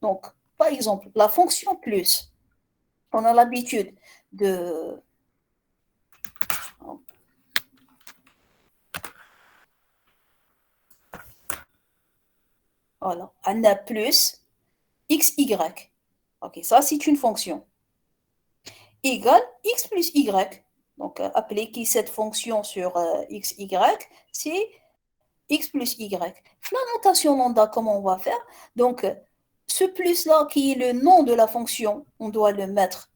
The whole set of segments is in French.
Donc, par exemple, la fonction plus, on a l'habitude de... Voilà, on a plus xy. Ok, ça c'est une fonction. Égale x plus y. Donc, appliquer cette fonction sur xy, c'est x plus y. La notation lambda, comment on va faire? Donc, ce plus-là, qui est le nom de la fonction, on doit le mettre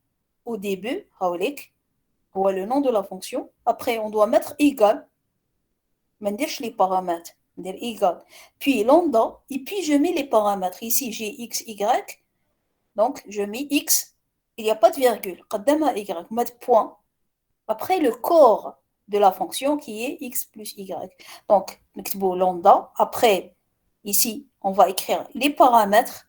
au début, ou le nom de la fonction. Après, on doit mettre égal, mais les paramètres, égal. Puis lambda, et puis je mets les paramètres. Ici, j'ai x, y, donc je mets x, il n'y a pas de virgule, قدامها y, mettre point. Après, le corps de la fonction qui est x plus y. Donc, نكتبوا lambda. Après, ici, on va écrire les paramètres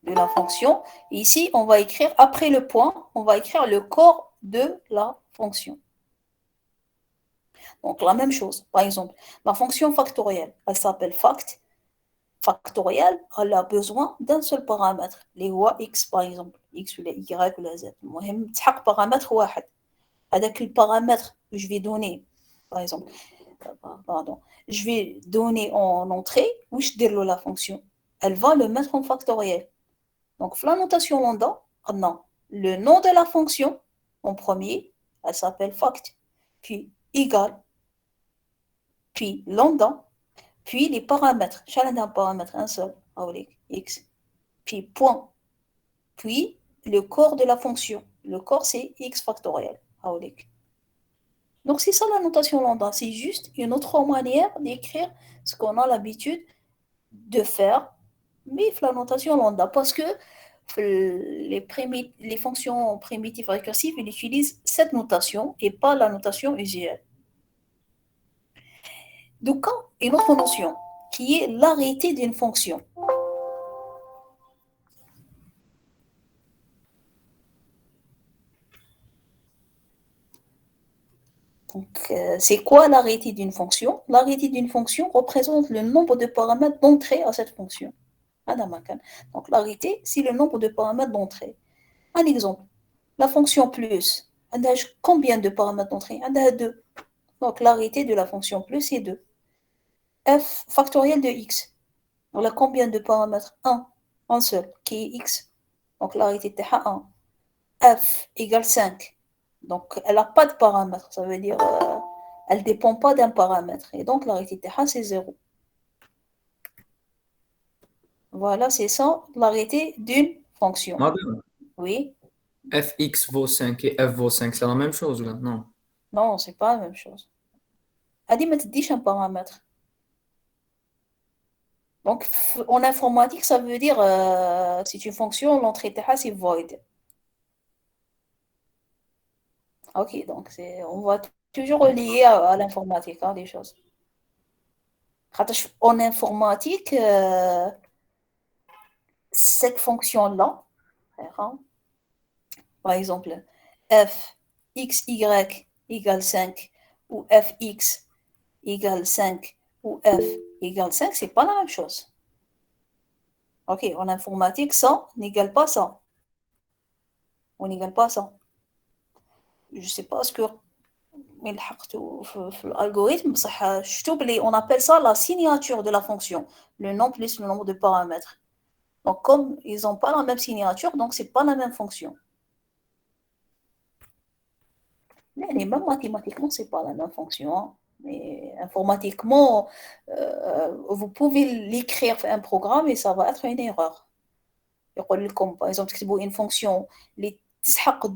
de la fonction. Et ici, on va écrire, après le point, on va écrire le corps de la fonction. Donc, la même chose. Par exemple, la fonction factorielle, elle s'appelle fact. Factorielle, elle a besoin d'un seul paramètre, les x par exemple, x ou y ou la z. المهم تحق paramètre واحد. Avec le paramètre que je vais donner, par exemple, je vais donner en entrée, où je déroule la fonction. Elle va le mettre en factoriel. Donc, la notation lambda, non, le nom de la fonction, en premier, elle s'appelle fact, puis égal, puis lambda, puis les paramètres. Chacun a un paramètre, un seul, x, puis point, puis le corps de la fonction. Le corps, c'est x factoriel. Donc, c'est ça la notation lambda. C'est juste une autre manière d'écrire ce qu'on a l'habitude de faire, mais la notation lambda. Parce que les fonctions primitives récursives, ils utilisent cette notation et pas la notation usuelle. Donc, une autre notion qui est l'arrêté d'une fonction. Donc, c'est quoi l'arrêté d'une fonction? L'arrêté d'une fonction représente le nombre de paramètres d'entrée à cette fonction. Donc, l'arrêté, c'est le nombre de paramètres d'entrée. Un exemple, la fonction plus, elle a combien de paramètres d'entrée? Elle a 2. Donc, l'arrêté de la fonction plus est 2. F factoriel de x, on a combien de paramètres? 1, un seul, qui est x. Donc, l'arrêté est 1. F égale 5. Donc, elle n'a pas de paramètres. Ça veut dire elle ne dépend pas d'un paramètre. Et donc, l'arrêté تاعها, c'est 0. Voilà, c'est ça, l'arrêté d'une fonction. Madame, Oui. fx vaut 5 et f vaut 5, c'est la même chose là? Non. Non, c'est pas la même chose. هذه ما تديش un paramètre. Donc, en informatique, ça veut dire c'est une fonction, l'entrée تاعها, c'est void. Ok, donc on va toujours relier à l'informatique, hein, les choses. En informatique, cette fonction-là, hein, par exemple, f x, y égale 5, ou fx égale 5, ou f égale 5, c'est pas la même chose. Ok, en informatique, ça n'égale pas ça. On n'égale pas ça. Je sais pas ce que l'algorithme, on appelle ça la signature de la fonction, le nom plus le nombre de paramètres. Donc, comme ils n'ont pas la même signature, donc c'est pas la même fonction. Mais même mathématiquement, c'est pas la même fonction. Hein. Mais informatiquement, vous pouvez l'écrire un programme et ça va être une erreur. Comme par exemple, une fonction, les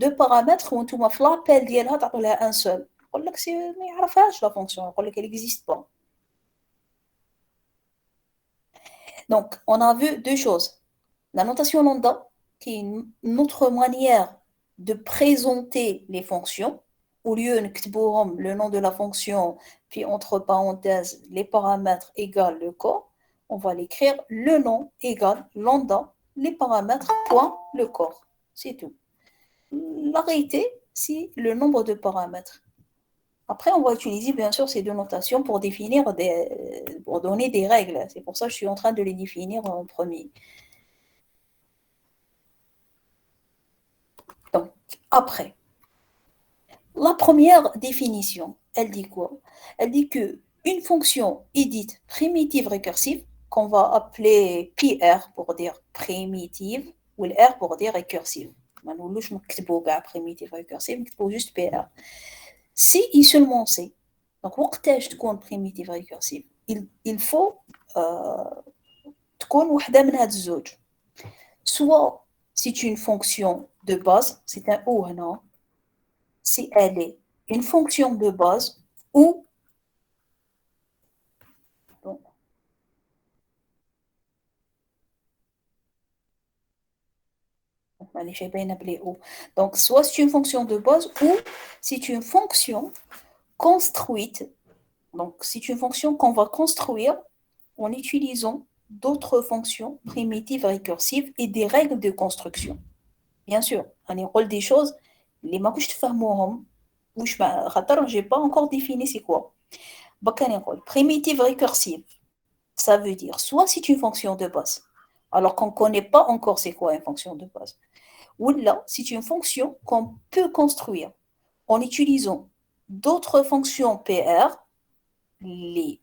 deux paramètres, ou tout l'appel ديالها تعطوا لها un seul. يقول لك ما يعرفهاش la fonction, يقول لك elle n'existe pas. Donc, on a vu deux choses. La notation lambda, qui est une autre manière de présenter les fonctions. Au lieu de le nom de la fonction, puis entre parenthèses, les paramètres égale le corps, on va l'écrire le nom égale lambda, les paramètres, point, le corps. C'est tout. L'arrêté, c'est le nombre de paramètres. Après, on va utiliser bien sûr ces deux notations pour pour donner des règles. C'est pour ça que je suis en train de les définir en premier. Donc, après, la première définition, elle dit quoi? Elle dit que une fonction est dite primitive récursive, qu'on va appeler PR pour dire primitive, ou le R pour dire récursive. ما نقولوش نكتبوا كاع primitive récursive, نكتبوا juste PR. Si et seulement si. Donc, وقتاش تكون primitive récursive? Il faut تكون وحدة من هاد الزوج. Soit c'est une fonction de base, c'est un O هنا, si elle est une fonction de base ou donc, donc soit c'est une fonction de base ou c'est une fonction construite. Donc c'est une fonction qu'on va construire en utilisant d'autres fonctions primitives récursives et des règles de construction. Bien sûr, on y des choses les ما كنتش تفهموهم وش خاطر j'ai pas encore défini c'est quoi. Primitive récursive, ça veut dire soit c'est une fonction de base, alors qu'on ne connaît pas encore c'est quoi une fonction de base, ou là, c'est une fonction qu'on peut construire en utilisant d'autres fonctions PR, les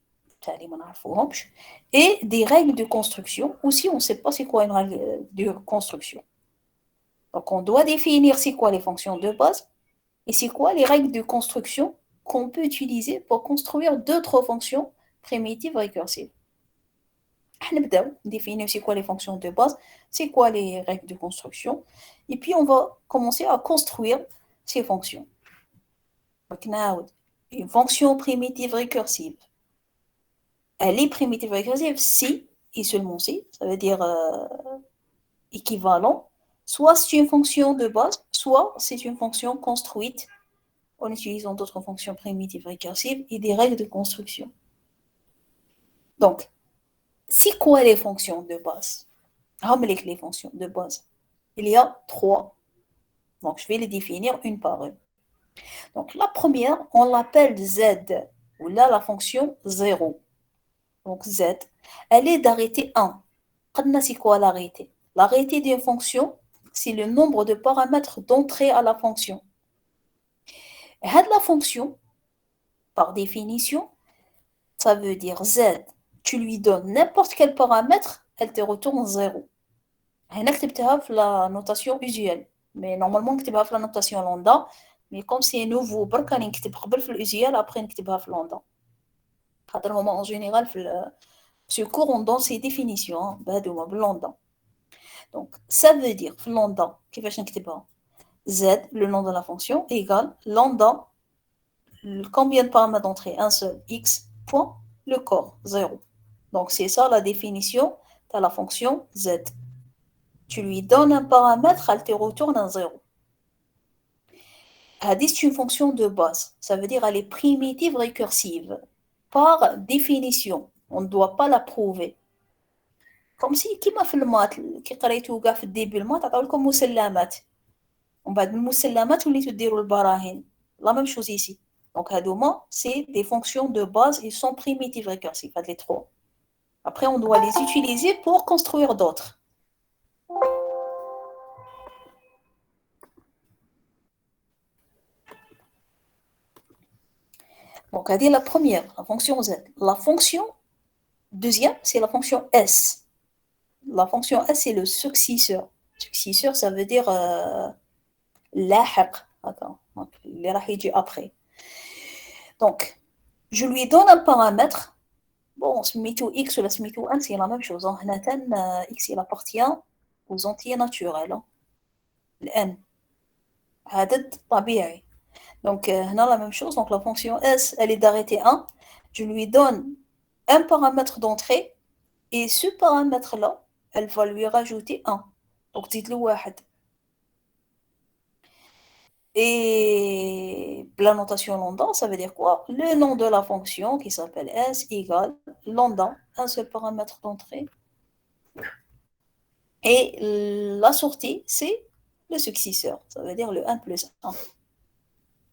et des règles de construction, ou si on ne sait pas c'est quoi une règle de construction. Donc, on doit définir c'est quoi les fonctions de base et c'est quoi les règles de construction qu'on peut utiliser pour construire d'autres fonctions primitives récursives. On définir c'est quoi les fonctions de base, c'est quoi les règles de construction, et puis on va commencer à construire ces fonctions. Donc, une fonction primitive récursive, elle est primitive récursive si et seulement si, ça veut dire équivalent, soit c'est une fonction de base, soit c'est une fonction construite en utilisant d'autres fonctions primitives récursives et des règles de construction. Donc, c'est quoi les fonctions de base? Les fonctions de base. Il y a 3. Donc, je vais les définir une par une. Donc, la première, on l'appelle Z, ou là, la fonction 0. Donc, Z, elle est d'arrêté 1. C'est quoi l'arrêté? L'arrêté d'une fonction, c'est le nombre de paramètres d'entrée à la fonction. Et la fonction, par définition, ça veut dire Z, tu lui donnes n'importe quel paramètre, elle te retourne 0. هنا كتبتها في la notation usuelle. Mais normalement نكتبها في la notation lambda. Mais comme c'est nouveau برك راني نكتب قبل في الusuel après نكتبها في lambda. خاطر هما en général في ce cours on donne ces définitions بهادوما باللambda. Donc ça veut dire في lambda كيفاش نكتبها Z le nom de la fonction égale lambda combien de paramètres d'entrée un seul x point le corps 0. Donc c'est ça la définition de la fonction Z. Tu lui donnes un paramètre, elle te retourne un 0. C'est une fonction de base. Ça veut dire qu'elle est primitive récursive. Par définition, on ne doit pas la prouver. Comme si, qui m'a fait le math, qui قريتو في الديبي المات عطاو لكم مسلمات. ومن بعد المسلمات وليتو ديروا البراهين. La même chose ici. Donc هادوما, c'est des fonctions de base, ils sont primitives récursives, les 3. Après, on doit les utiliser pour construire d'autres. Donc, elle dit la première, la fonction Z. La fonction deuxième, c'est la fonction S. La fonction S, c'est le successeur. Successeur, ça veut dire لاحق. Attends, les راح après. Donc, je lui donne un paramètre. Bon, سميتو X ou سميتو N, c'est la même chose. هنا X, il appartient aux entiers naturels. N. عدد طبيعي. Donc, la même chose. Donc, la fonction S, elle est d'arrêté 1. Je lui donne un paramètre d'entrée et ce paramètre-là, elle va lui rajouter 1. Donc, dites-le 1. Et la notation lambda, ça veut dire quoi? Le nom de la fonction qui s'appelle S égale lambda, un seul paramètre d'entrée. Et la sortie, c'est le successeur. Ça veut dire le 1 plus 1.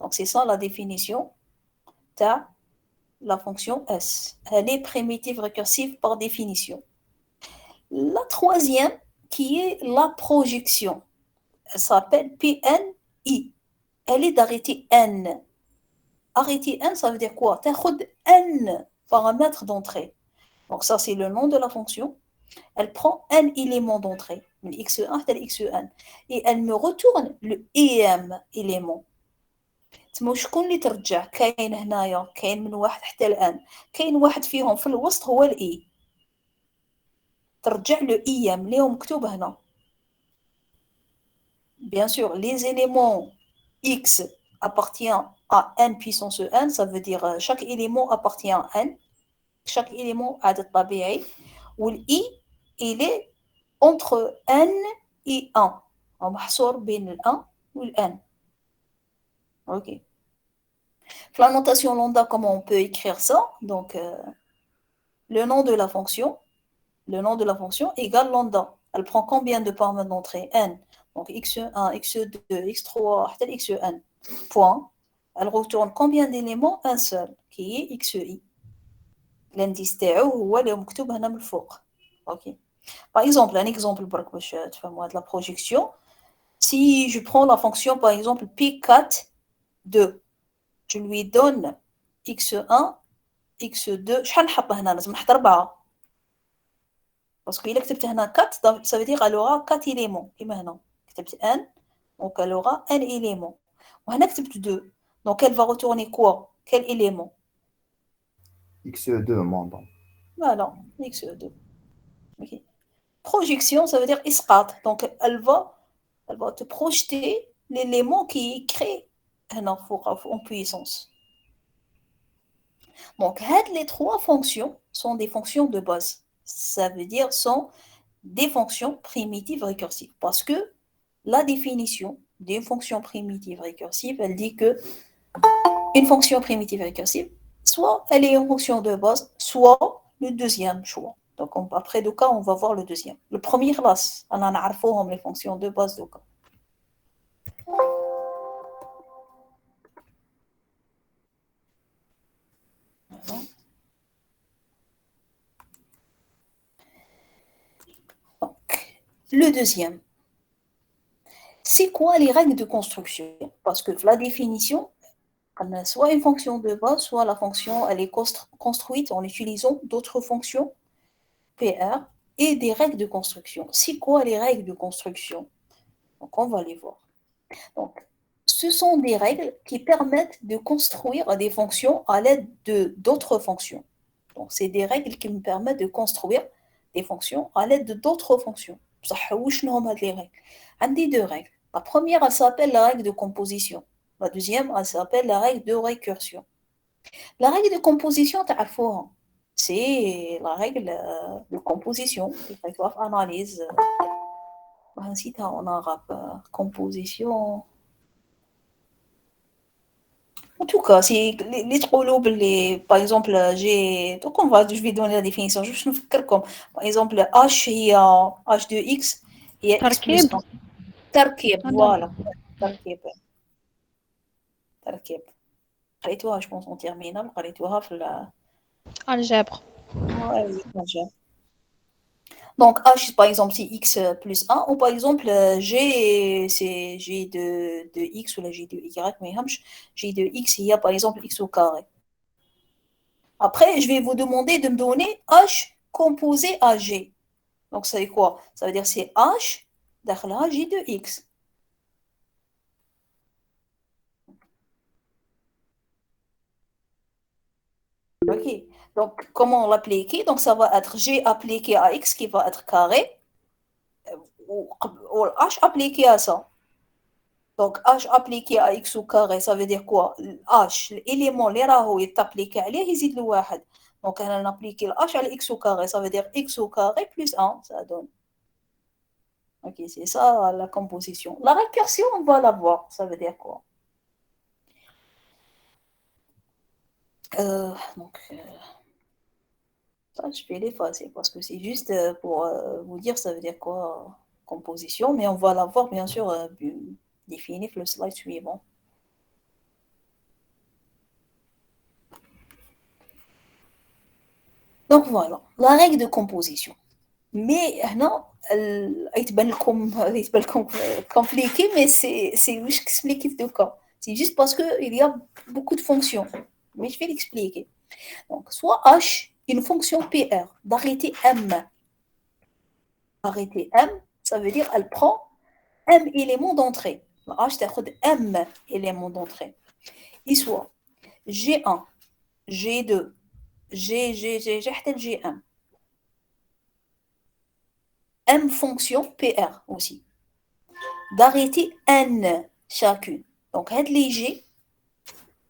Donc, c'est ça la définition تاع la fonction S. Elle est primitive récursive par définition. La troisième, qui est la projection, elle s'appelle PNI. Elle est d'arrêté N. Arrêté N, ça veut dire quoi? تاخد N paramètres d'entrée. Donc ça, c'est le nom de la fonction. Elle prend N éléments d'entrée, من x1 حتى x1, et elle me retourne le EM élément. تما شكون اللي ترجع؟ كاين هنايا، كاين من واحد حتى الان، كاين واحد فيهم في الوسط هو الاي، ترجع له EM اللي هو مكتوب هنا. Bien sûr, les éléments x appartient à n puissance n, ça veut dire chaque élément appartient à n, chaque élément عدد طبيعي، والإي il est entre n et 1, محصور بين ال 1 وال n. Ok. La notation lambda, comment on peut écrire ça? Donc, le nom de la fonction égale lambda. Elle prend combien de paramètres d'entrée? N. Donc, x1, x2, x3, xn. Point. Elle retourne combien d'éléments? Un seul, qui est xi. L'indice تاعو هو اللي مكتوب هنا من الفوق. Ok. Par exemple, un exemple برك باش تفهموا de la projection. Si je prends la fonction, par exemple, p4, 2, je lui donne x1, x2, شحال نحط هنا؟ لازم نحط 4. Parce que إلا كتبت هنا 4, ça veut dire elle aura 4 éléments. كيما هنا كتبت n, donc elle aura n élément. وهنا كتبت 2, donc elle va retourner quoi? Quel élément? x2 montant. Voilà, x2. Okay. Projection, ça veut dire isqat. Donc elle va te projeter l'élément qui est créé en puissance. Donc les trois fonctions sont des fonctions de base. Ça veut dire sont des fonctions primitives récursives. Parce que la définition d'une fonction primitive récursive, elle dit que une fonction primitive récursive, soit elle est une fonction de base, soit le deuxième choix. Donc après deux cas, on va voir le deuxième. Le premier classe, on en a les fonctions de base de cas. Donc, le deuxième. C'est quoi les règles de construction? Parce que la définition, on a soit une fonction de base, soit la fonction elle est construite en utilisant d'autres fonctions PR et des règles de construction. C'est quoi les règles de construction? Donc on va les voir. Donc, ce sont des règles qui permettent de construire des fonctions à l'aide d'autres fonctions. Donc c'est des règles qui me permettent de construire des fonctions à l'aide d'autres fonctions. بصح واش هما هاد les règles؟ عندي deux règles. La première, elle s'appelle la règle de composition. La deuxième, elle s'appelle la règle de récursion. La règle de composition, تعرفوها. C'est la règle de composition. Analyse. نسيتها en arabe. Composition. En tout cas, c'est les تقولوا باللي par exemple j'ai donc je vais donner la définition juste نفكركم. Par exemple h هي h de x هي x plus 1. تركيب voilà. تركيب قريتوها je pense en terminale قريتوها في الجبر. ouais, الجبر. Donc h par exemple c'est x plus 1 ou par exemple g c'est g de x ou la g de y mais g de x il y a par exemple x au carré. Après je vais vous demander de me donner h composé à g. Donc ça veut dire quoi? Ça veut dire c'est h داخلها g de x. Ok, donc comment on l'applique? Donc ça va être g appliqué à x qui va être carré ou h appliqué à ça. Donc h appliqué à x au carré, ça veut dire quoi? H, l'élément اللي راهو يتابليكي عليه يزيد له واحد. Donc on applique le h à x au carré, ça veut dire x au carré plus 1, ça donne. Ok, c'est ça la composition. La récursion, on va la voir, ça veut dire quoi? Donc ça, je vais l'effacer parce que c'est juste pour vous dire ça veut dire quoi composition, mais on va la voir bien sûr définie le slide suivant. Donc voilà, la règle de composition. Mais هنا يتبان لكم compliqué, mais c'est je explique tout cas. C'est juste parce qu'il y a beaucoup de fonctions. Mais je vais l'expliquer. Donc, soit H, une fonction PR, d'arrêté M. Arrêté M, ça veut dire elle prend M éléments d'entrée. H تاخد M éléments d'entrée. Il soit G1, G2, G حتى G1. M fonction PR aussi. D'arrêter N chacune. Donc, هاد les G,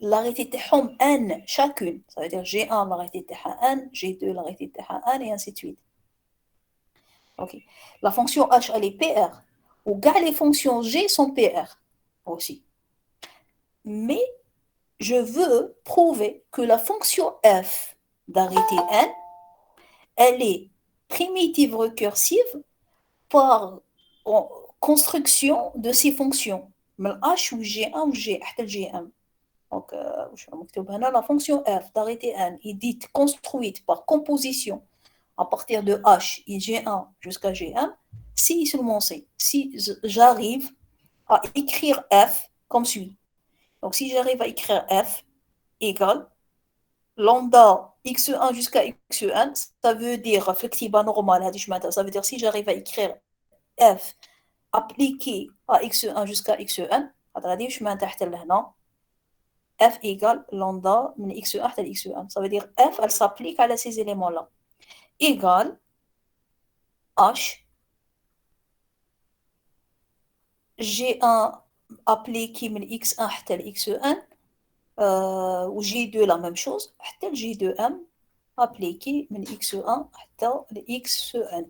l'arrêté تاعهم N chacune. Ça veut dire G1, l'arrêté تاعها N, G2, l'arrêté تاعها N, et ainsi de suite. Ok. La fonction H, elle est PR. Ou gars, les fonctions G sont PR aussi. Mais je veux prouver que la fonction F d'arrêté N, elle est primitive récursive par construction de ces fonctions. Mais H ou G1 ou G, Gm. Donc, la fonction F d'arrêté N est dite construite par composition à partir de H et G1 jusqu'à Gm, si seulement c'est, si j'arrive à écrire F comme suit. Donc, si j'arrive à écrire F égale lambda x1 jusqu'à xn, ça veut dire flexible normal, ça veut dire si j'arrive à écrire F appliqué à x1 jusqu'à xn, F égale lambda من x1 حتى xn. Ça veut dire F, elle s'applique à ces éléments-là. Égale H G1 appliqué من x1 حتى xn ou G2 la même chose حتى G2M appliqué من x1 حتى xn.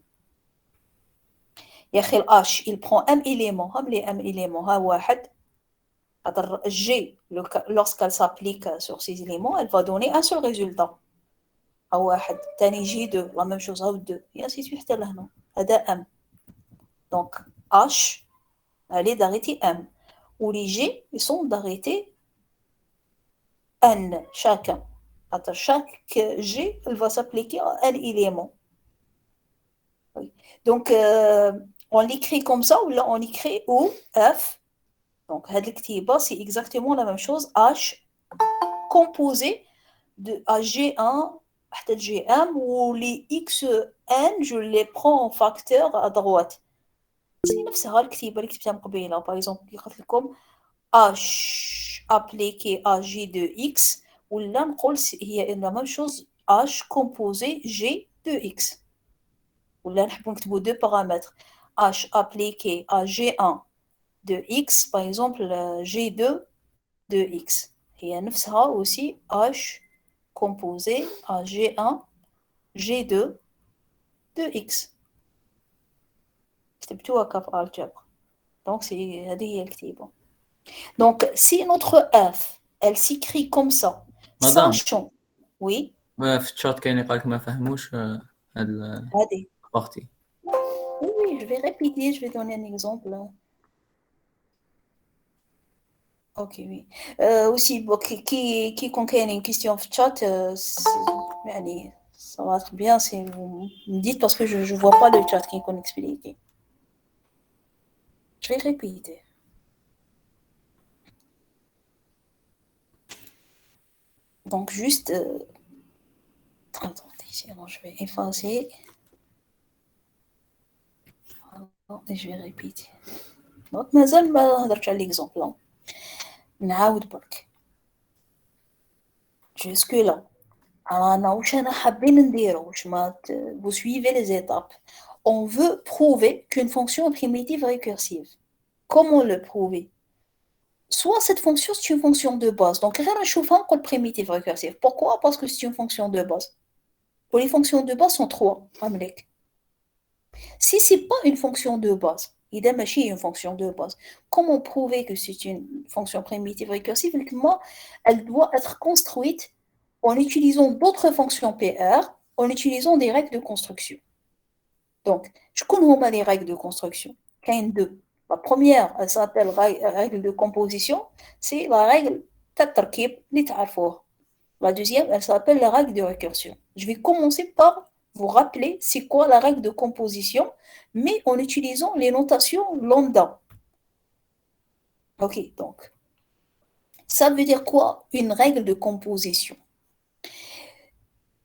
يا أخي H il prend M élément, هم les M éléments, ها واحد. G, lorsqu'elle s'applique sur ces éléments, elle va donner un seul résultat. ها واحد. تاني G2 la même chose, ها 2 et ainsi de suite حتى لهنا. هذا M. Donc H elle est d'arrêté M. Ou les G, ils sont d'arrêté N chacun. Chaque G, elle va s'appliquer à un élément. Oui. Donc, on l'écrit comme ça, ou là, on écrit O, F. Donc, c'est exactement la même chose. H composé de G1, Gm, où les Xn, je les prends en facteur à droite. C'est نفسها الكتيبة اللي كتبتها من قبيلة. Par exemple, قلت لكم H appliqué à G de X, ou là, il y a la même chose, H composé G de X. Ou là, on peut deux paramètres. H appliqué à G1 de X, par exemple, G2 de X. Et il y a aussi H composé à G1, G2 de X. C'est plutôt un cas algèbre. Donc, c'est الكتيبة. Donc, si notre F, elle s'écrit comme ça, sachant, oui. في الشات كاين يقولك ما فهموش هاد البارتي. Oui, je vais répéter, je vais donner un exemple. Ok, oui. Aussi, qui contienne une question في chat, ça va être bien si vous me dites parce que je ne vois pas le chat qui est expliqué. Je vais répéter. Donc, juste... attendez, sinon je vais effacer. Et je vais répéter. Donc, مازال ما هضرتش على l'exemple. نعاود برك. Jusque là. رانا واش انا حابين نديرو واش ما vous suivez les étapes. On veut prouver qu'une fonction est primitive récursive. Comment le prouver? Soit cette fonction c'est une fonction de base. Donc غير نشوفها نقول primitive récursive. Pourquoi? Parce que c'est une fonction de base. Pour les fonctions de base sont trois. Si c'est pas une fonction de base, إذا ماشي une fonction de base, comment prouver que c'est une fonction primitive récursive? Elle doit être construite en utilisant d'autres fonctions PR, en utilisant des règles de construction. Donc, je connais les règles de construction. Il y en a deux. La première, elle s'appelle règle de composition, c'est la règle تتركيب اللي تعرفوها. La deuxième, elle s'appelle la règle de récursion. Je vais commencer par vous rappeler c'est quoi la règle de composition, mais en utilisant les notations lambda. Ok, donc, ça veut dire quoi une règle de composition?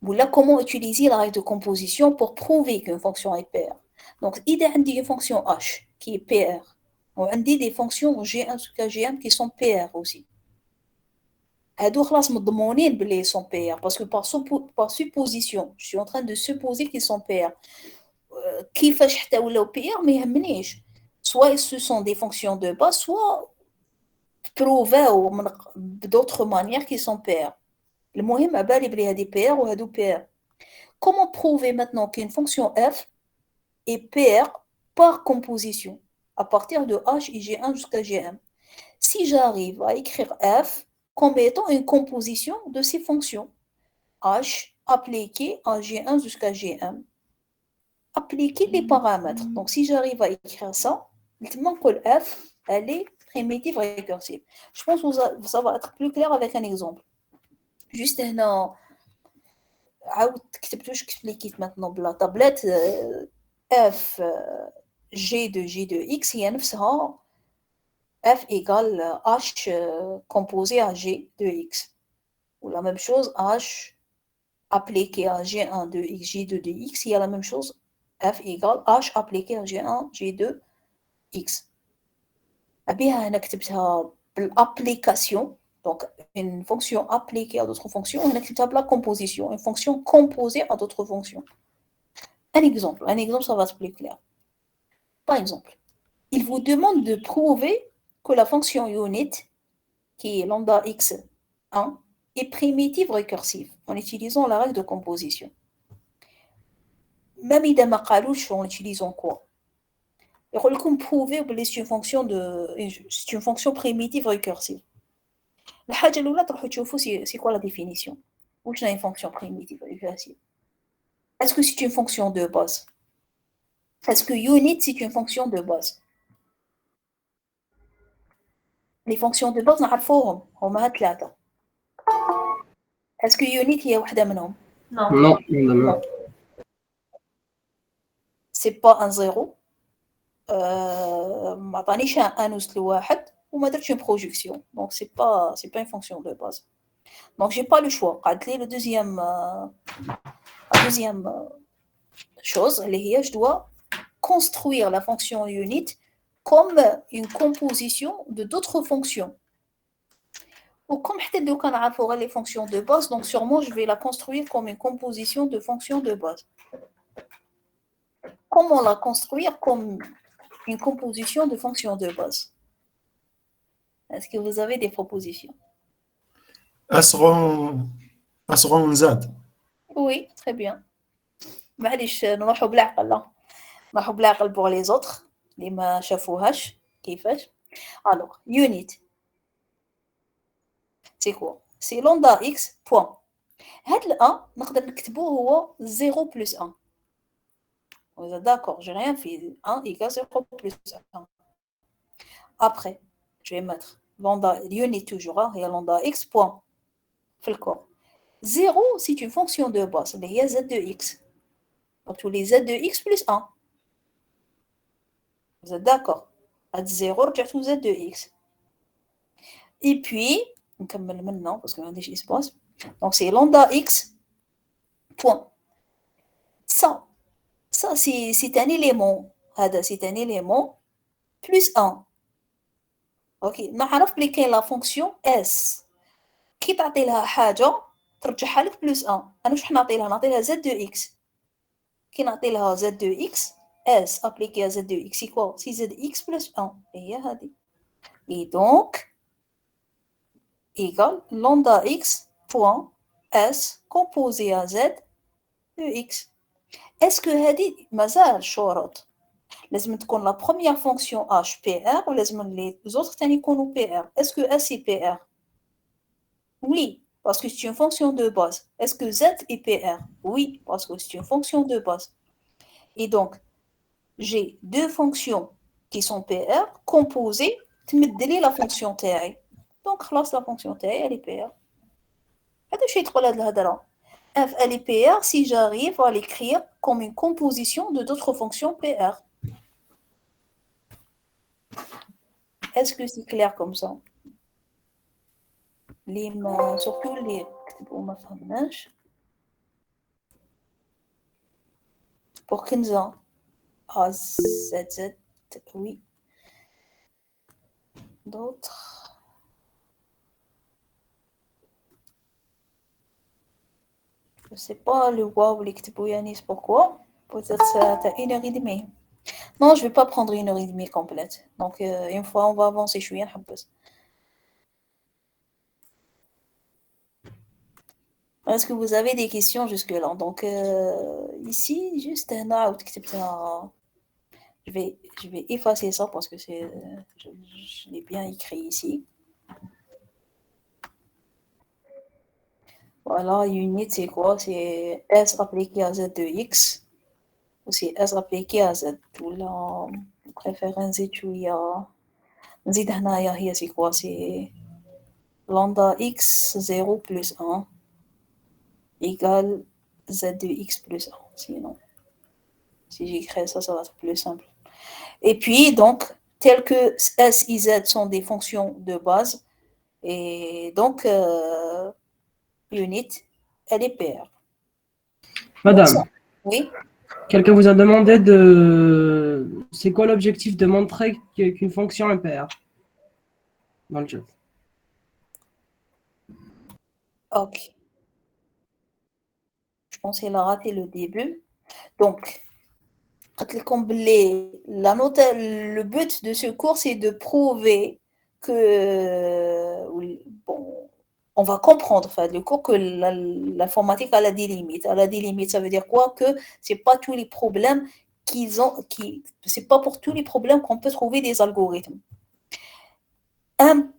Voilà comment utiliser la règle de composition pour prouver qu'une fonction est paire. Donc, il y a une fonction h qui est paire. On a des fonctions G1 jusqu'à Gm qui sont paires aussi. هادو خلاص مضمونين بلي sont paires parce que par supposition je suis en train de supposer qu'ils sont paires. كيفاش حتى ولاو paires ما يهمنيش. Soit ce sont des fonctions de base, soit prouver d'autres manières qu'ils sont paires. المهم عبالي بلي هادي paires وهادو paires. Comment prouver maintenant qu'une fonction f est paire par composition à partir de h et G1 jusqu'à Gm? Si j'arrive à écrire f comme étant une composition de ces fonctions, h appliqué à G1 jusqu'à Gm, appliquer les paramètres. Donc si j'arrive à écrire ça, maintenant que f, elle est primitive récursive. Je pense que ça va être plus clair avec un exemple. Juste هنا عاود كتبت واش expliquer maintenant بلا tablette f g de x هي نفسها f égale h composé à g de x. Ou la même chose, h appliqué à g1 de x, g2 de x, il y a la même chose, f égale h appliqué à g1, g2, x. أبيها هنا كتبتها بالapplication, donc une fonction appliquée à d'autres fonctions, هنا كتبتها بلا composition, une fonction composée à d'autres fonctions. Un exemple, ça va être plus clair. Par exemple, il vous demande de prouver que la fonction unit, qui est lambda x1, est primitive récursive en utilisant la règle de composition. Même إذا ما قالوش en utilisant quoi. يقول لكم prouver que c'est une fonction primitive récursive. الحاجة الأولى تروحوا تشوفوا c'est quoi la définition. واش هي une fonction primitive récursive. Est-ce que c'est une fonction de base? Est-ce que unit c'est une fonction de base? Les fonctions de base نعرفوهم هما ثلاثة. Est-ce que unit هي واحدة منهم؟ Non. C'est pas un zéro. ما عطانيش un وصل لواحد وما درتش une projection. Donc c'est pas une fonction de base. Donc j'ai pas le choix. قعدت لي la deuxième chose اللي هي je dois construire la fonction unit comme une composition de d'autres fonctions. Ou comme حتى دوكا نعرفوا les fonctions de base, donc sûrement je vais la construire comme une composition de fonctions de base. Comment la construire comme une composition de fonctions de base? Est-ce que vous avez des propositions? أصغر زاد. Oui, très bien. معليش نروحوا بالعقل لا نروحوا بالعقل pour les autres اللي ما شافوهاش كيفاش. Alors, unit. C'est quoi? C'est lambda x point. هاد ال 1 نقدر نكتبوه هو 0 plus 1. Vous êtes d'accord, j'ai rien fait. 1 égale 0 plus 1. Après, je vais mettre lambda unit toujours, il y a lambda x point. Fait le corps. 0, c'est une fonction de base, il y a z de x. Donc tous les z de x plus 1. Vous êtes d'accord? À 0, رجعتوا z de x. Et puis, on commence maintenant parce qu'on a déjà espace. Donc c'est lambda x point. Ça c'est un élément. C'est un élément plus 1. Ok, نعرف بلي كاين لا فونكسيون اس كي تعطي لها حاجه ترجعها لك بلس 1. انا واش نعطي لها زد دو اكس. كي نعطي لها زد دو اكس اس ابليكي زد دو اكس ايكوال سي زد اكس بلس 1 هي هذه. اي دونك ايكال لامدا اكس بوان اس كومبوزي ا زد دو اكس. اسكو هذه مازال شروط؟ لازم تكون لا بروميير فونكسيون h PR ولازم لي زوطر تاني يكونوا PR. Est-ce que S est PR? Oui, parce que c'est une fonction de base. Est-ce que Z est PR? Oui, parce que c'est une fonction de base. Et donc, j'ai deux fonctions qui sont PR composées, تمد لي la fonction تاعي. Donc, خلاص la fonction تاعي elle est PR. هذا شيء تقول هاد الهضرة. F elle est PR si j'arrive à l'écrire comme une composition de d'autres fonctions PR. Est-ce que c'est clair comme ça? Surtout les ما فهمناش. Pour Kenza. A, Z, Z, oui. D'autres. Je ne sais pas le waouh, les Ktibouyanis, pourquoi. Peut-être ça 1h30. Non, je ne vais pas prendre 1h30 complète. Donc, une fois, on va avancer. Je suis un peu. Est-ce que vous avez des questions jusque-là? Donc, ici, juste un out. Je vais effacer ça parce que je l'ai bien écrit ici. Voilà, unit, c'est quoi? C'est S appliqué à Z de X. Ou c'est S appliqué à Z. Là, on préfère un Z où il y a... نزيد هنايا هي c'est quoi? C'est lambda x 0 plus 1 égale z de x plus 1. Sinon, si j'écris ça, ça va être plus simple. Et puis, donc, tel que S et Z sont des fonctions de base, et donc, unit, elle est PR. Madame, oui. Quelqu'un vous a demandé de... C'est quoi l'objectif de montrer qu'une fonction est PR dans le chat? Ok. Je pense qu'il a raté le début. Donc, le but de ce cours, c'est de prouver que, bon, on va comprendre, enfin, le cours que l'informatique a des limites. Elle a des limites, ça veut dire quoi? Que c'est pas tous les problèmes c'est pas pour tous les problèmes qu'on peut trouver des algorithmes. Un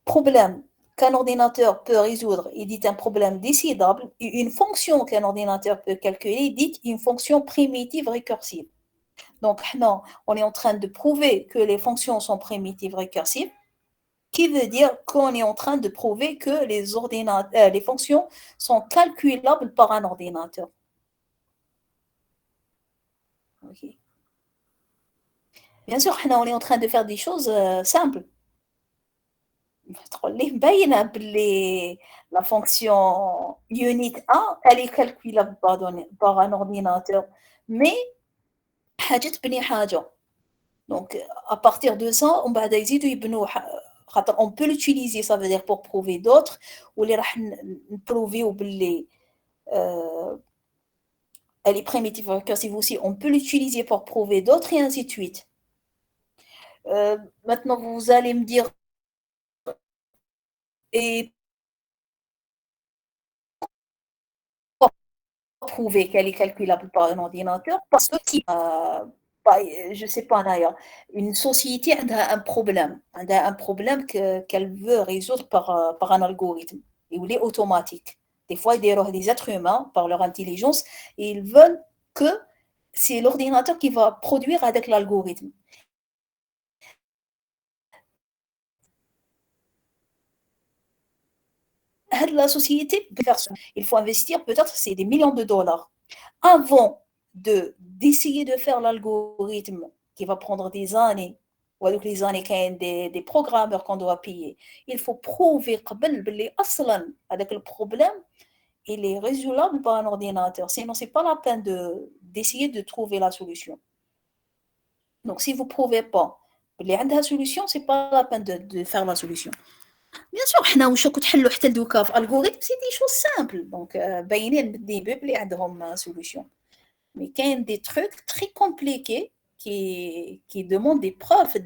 problème qu'un ordinateur peut résoudre est dit un problème décidable, et une fonction qu'un ordinateur peut calculer est dite une fonction primitive récursive. Donc, non, on est en train de prouver que les fonctions sont primitives récursives, qui veut dire qu'on est en train de prouver que les fonctions sont calculables par un ordinateur. Okay. Bien sûr, on est en train de faire des choses simples. La fonction unit 1, elle est calculable par un ordinateur. Mais, donc, à partir de ça, on peut l'utiliser, ça veut dire pour prouver d'autres, ou les prouver elle est primitive récursive aussi, on peut l'utiliser pour prouver d'autres et ainsi de suite. Maintenant, vous allez me dire, et prouver qu'elle est calculable par un ordinateur, parce que je ne sais pas d'ailleurs, une société a un problème qu'elle veut résoudre par un algorithme, et il est automatique. Des fois, il y a des êtres humains, par leur intelligence, et ils veulent que c'est l'ordinateur qui va produire avec l'algorithme. La société, il faut investir peut-être c'est des millions de dollars avant d'essayer de faire l'algorithme qui va prendre des années, ou avec les années des programmeurs qu'on doit payer. Il faut prouver avec le problème, il est résolvable par un ordinateur. Sinon, ce n'est pas la peine d'essayer de trouver la solution. Donc, si vous ne prouvez pas qu'il y a une solution, ce n'est pas la peine de faire la solution. Bien sûr, حنا واش راكم تحلوا حتى دوكا في الغوريثم سي دي شوز سامبل دونك باينين من الديبي بلي عندهم سوليوشن مي كاين دي تروك تري كومبليكي qui demandent des preuves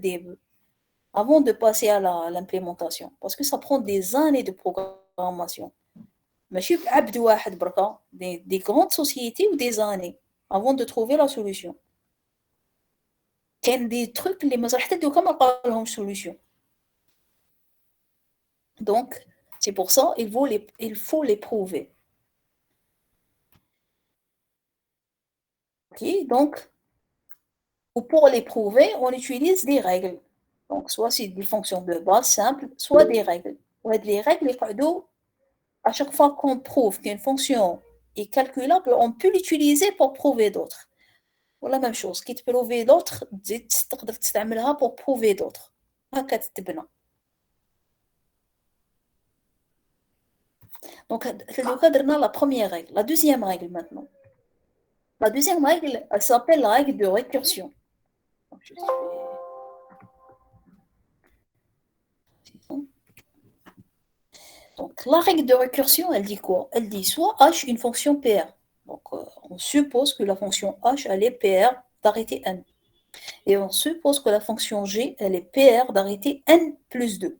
avant de passer à l'implémentation parce que ça prend des années de programmation ماشي عبد واحد بركا des grandes sociétés ou des années avant de trouver la solution كاين دي تروك اللي مازال حتى دوكا ما لقاولهمش solution. Donc, c'est pour ça qu'il faut les prouver. Ok, donc, pour les prouver, on utilise des règles. Donc, soit c'est des fonctions de base simples, soit des règles. Les règles, à chaque fois qu'on prouve qu'une fonction est calculable, on peut l'utiliser pour prouver d'autres. Ou la même chose, qui te prouver d'autres, tu peux t'utiliser pour prouver d'autres. هكا تتبنى. Donc, درنا la première règle. La deuxième règle maintenant. La deuxième règle, elle s'appelle la règle de récursion. Donc, la règle de récursion, elle dit quoi? Elle dit soit h une fonction PR. Donc, on suppose que la fonction h, elle est PR d'arrêté n. Et on suppose que la fonction g, elle est PR d'arrêté n plus 2.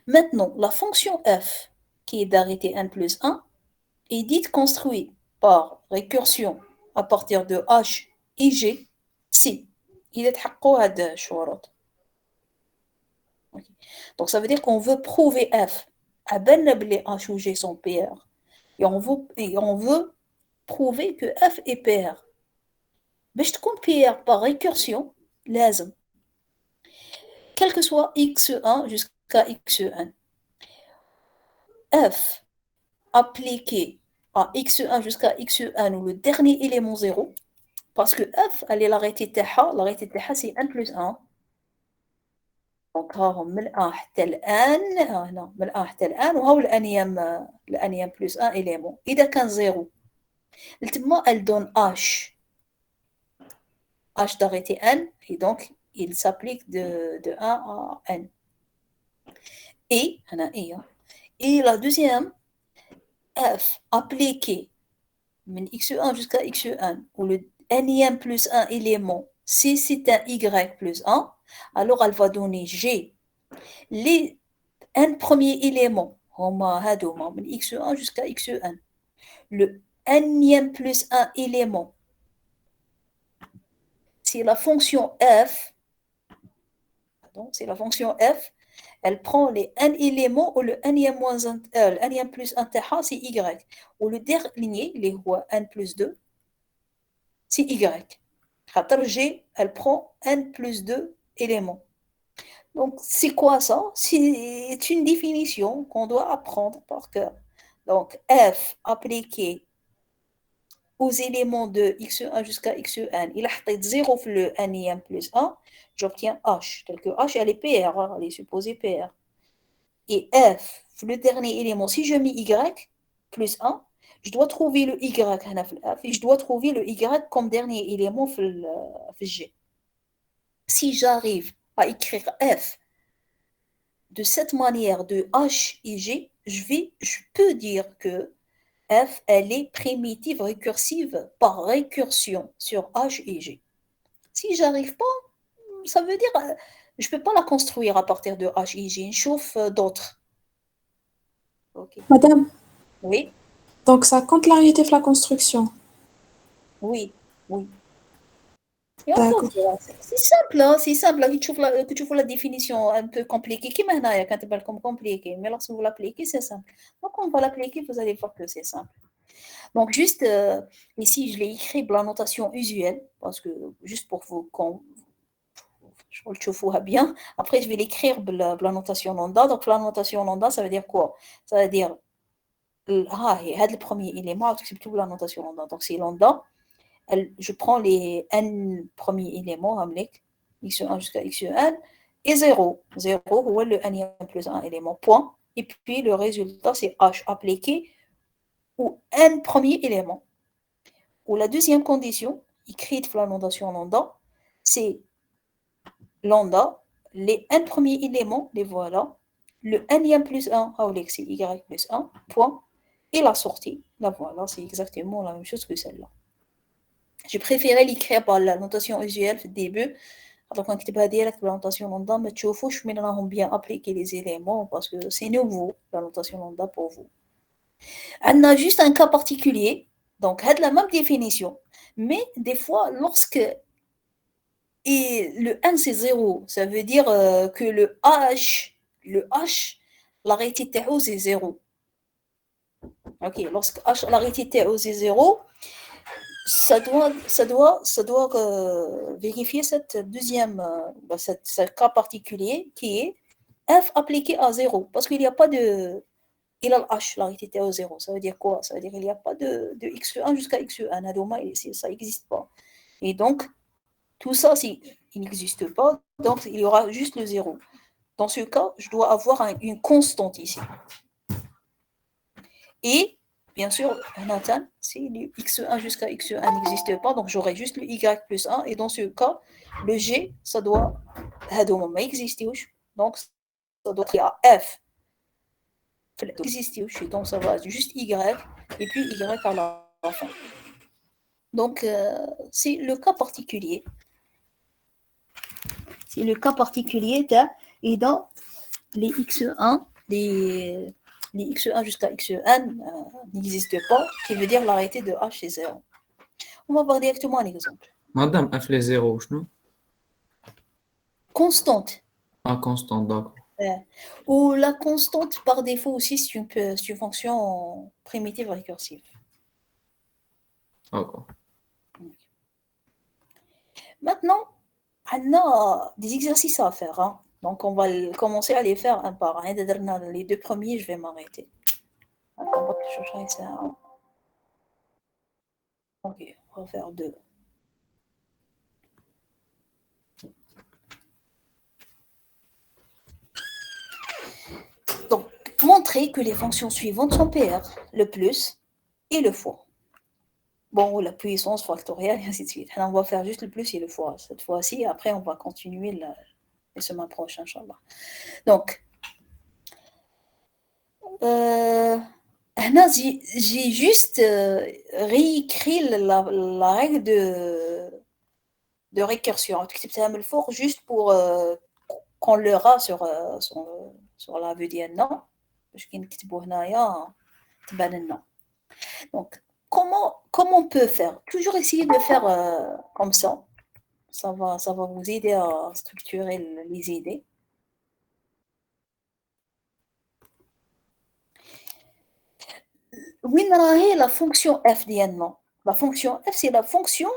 Maintenant, la fonction f, qui est d'arrêté n plus 1, est dite construite par récursion à partir de h et g si il est حقو هاد الشروط. Donc, ça veut dire qu'on veut prouver f à les h ou g sont PR. Et on veut prouver que f est PR. باش تكون PR par récursion, لازم quel que soit x1 jusqu'à xn, f appliqué à x1 jusqu'à xn ou le dernier élément 0, parce que f, elle est l'arrêté تاعها c'est n plus 1. Donc, من الآن حتى الآن هنا من الآن حتى الآن وهو الأنيام plus 1 élément. إذا كان 0 التما elle donne h d'arrêté n, et donc il s'applique de 1 à n. Et la deuxième, f appliqué من x1 jusqu'à xn, où le n plus 1 élément, si c'est un y plus 1, alors elle va donner g. Les n premiers éléments, هادوما من x1 jusqu'à xn. Le n plus 1 élément, c'est la fonction f. C'est la fonction f. Elle prend les n éléments ou le n plus 1 c'est y. Ou le dernier, les n plus 2, c'est y. G, elle prend n plus 2 éléments. Donc, c'est quoi ça? C'est une définition qu'on doit apprendre par cœur. Donc, f appliqué aux éléments de x1 jusqu'à xn, il a 0 sur le n plus 1, j'obtiens h, tel que h, elle est PR, elle est supposée PR. Et f, le dernier élément, si je mets y plus 1, je dois trouver le y et je dois trouver le y comme dernier élément dans g. Si j'arrive à écrire f de cette manière de h et g, je peux dire que f, elle est primitive récursive par récursion sur h et g. Si j'arrive pas, ça veut dire je peux pas la construire à partir de h et g, chauffe d'autres. Okay. Madame. Oui. Donc ça compte l'arrêté de la construction. Oui. C'est simple, hein? C'est simple. Que tu vois la définition un peu compliquée, qui maintenant quand tu parles comme compliqué, mais lorsque vous l'appliquez, c'est simple. Donc on va l'appliquer, vous allez voir que c'est simple. Donc juste ici, je l'ai écrit la notation usuelle, parce que juste pour vous je le trouve bien. Après, je vais l'écrire la notation lambda. Donc la notation lambda, ça veut dire quoi? Ça veut dire le premier élément, c'est plutôt la notation lambda. Donc c'est lambda. Je prends les n premiers éléments, x1 jusqu'à xn, et 0. 0, le n plus 1 élément, point. Et puis le résultat, c'est h appliqué au n premier élément. Ou la deuxième condition, écrite pour la notation lambda, c'est lambda, les n premiers éléments, les voilà, le n plus 1, c'est y plus 1, point, et la sortie, la voilà, c'est exactement la même chose que celle-là. J'ai préféré l'écrire par la notation usuelle au début. Alors, quand tu vas dire la notation lambda, mais tu vois, je vais bien appliquer les éléments parce que c'est nouveau, la notation lambda pour vous. On a juste un cas particulier, donc elle a la même définition, mais des fois, lorsque le n c'est 0, ça veut dire que le h, l'arrêté théo c'est 0. Ok, lorsque h, l'arrêté théo c'est 0, ça doit vérifier cette deuxième, ce cas particulier qui est f appliqué à 0, parce qu'il n'y a pas de il a le H, l'arité est au 0. Ça veut dire quoi? Ça veut dire qu'il n'y a pas de x1 jusqu'à x1. Ça n'existe pas. Et donc, tout ça, s'il n'existe pas, donc il y aura juste le 0. Dans ce cas, je dois avoir une constante ici. Et, bien sûr, Nathan, si le x1 jusqu'à x1 n'existe pas, donc j'aurai juste le y plus 1. Et dans ce cas, le g, ça doit exister. Donc, ça doit être à f. Exister. Donc, ça va être juste y et puis y à la fin. Donc, c'est le cas particulier. C'est le cas particulier et dans les x1, les x1 jusqu'à xn n'existent pas, qui veut dire l'arrêté de h est 0. On va voir directement un exemple. Madame, f les 0, non? Constante. Ah, constante, d'accord. Ou la constante, par défaut aussi, c'est une fonction primitive récursive. D'accord. Maintenant, on a des exercices à faire. Hein. Donc, on va commencer à les faire un par un. Les deux premiers, je vais m'arrêter. Ok, on va faire 2. Donc, montrer que les fonctions suivantes sont PR, le plus et le fois. Bon, la puissance factorielle, et ainsi de suite. Alors, on va faire juste le plus et le fois cette fois-ci. Après, on va continuer la semaine prochaine, Inch'Allah. Donc, j'ai juste réécrit la règle de récursion. C'est fort juste pour qu'on l'aura sur la vue d'Yanna. Donc, comment on peut faire? Toujours essayer de faire comme ça. Ça va vous aider à structurer les idées. Oui, la fonction f d'Yanna. La fonction f, c'est la fonction